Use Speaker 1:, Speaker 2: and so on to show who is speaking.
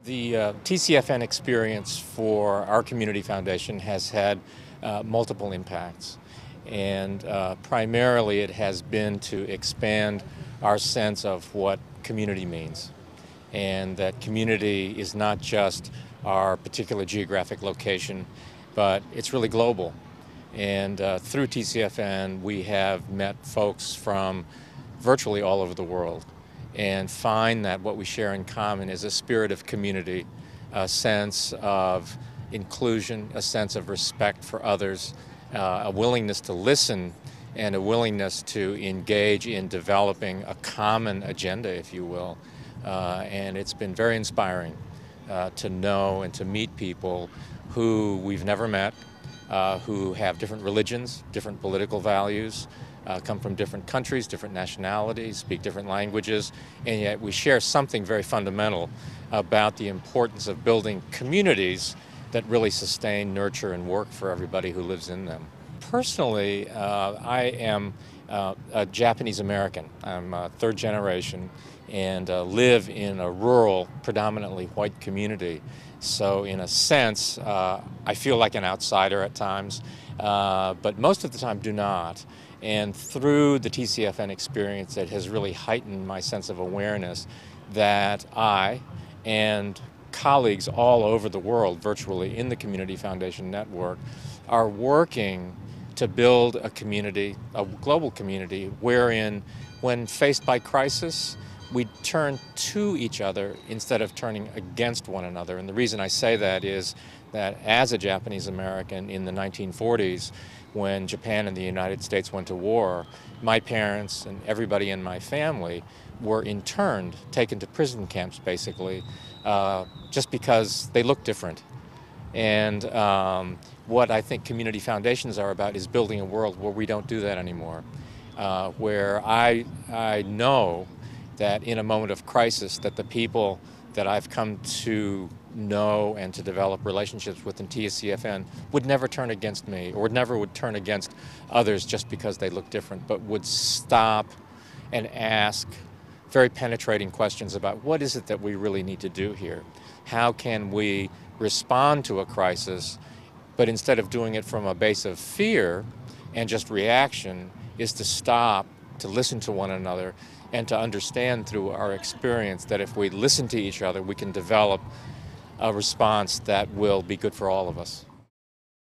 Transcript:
Speaker 1: The TCFN experience for our community foundation has had multiple impacts, and primarily it has been to expand our sense of what community means, and that community is not just our particular geographic location, but it's really global. And through TCFN, we have met folks from virtually all over the world, and find that what we share in common is a spirit of community, a sense of inclusion, a sense of respect for others, a willingness to listen, and a willingness to engage in developing a common agenda, if you will. And it's been very inspiring to know and to meet people who we've never met, who have different religions, different political values, come from different countries, different nationalities, speak different languages, and yet we share something very fundamental about the importance of building communities that really sustain, nurture, and work for everybody who lives in them. Personally, I am a Japanese American. I'm third generation and live in a rural, predominantly white community. So in a sense, I feel like an outsider at times, but most of the time do not. And through the TCFN experience, it has really heightened my sense of awareness that I and colleagues all over the world, virtually in the Community Foundation Network, are working to build a community, a global community, wherein when faced by crisis, we turn to each other instead of turning against one another. And the reason I say that is that as a Japanese American in the 1940s, when Japan and the United States went to war, my parents and everybody in my family were interned, taken to prison camps basically, just because they looked different. And what I think community foundations are about is building a world where we don't do that anymore, where I know that in a moment of crisis that the people that I've come to know and to develop relationships with in TCFN would never turn against me, or never would turn against others just because they look different, but would stop and ask very penetrating questions about what is it that we really need to do here? How can we respond to a crisis, but instead of doing it from a base of fear and just reaction, is to stop, to listen to one another, and to understand through our experience that if we listen to each other, we can develop a response that will be good for all of us.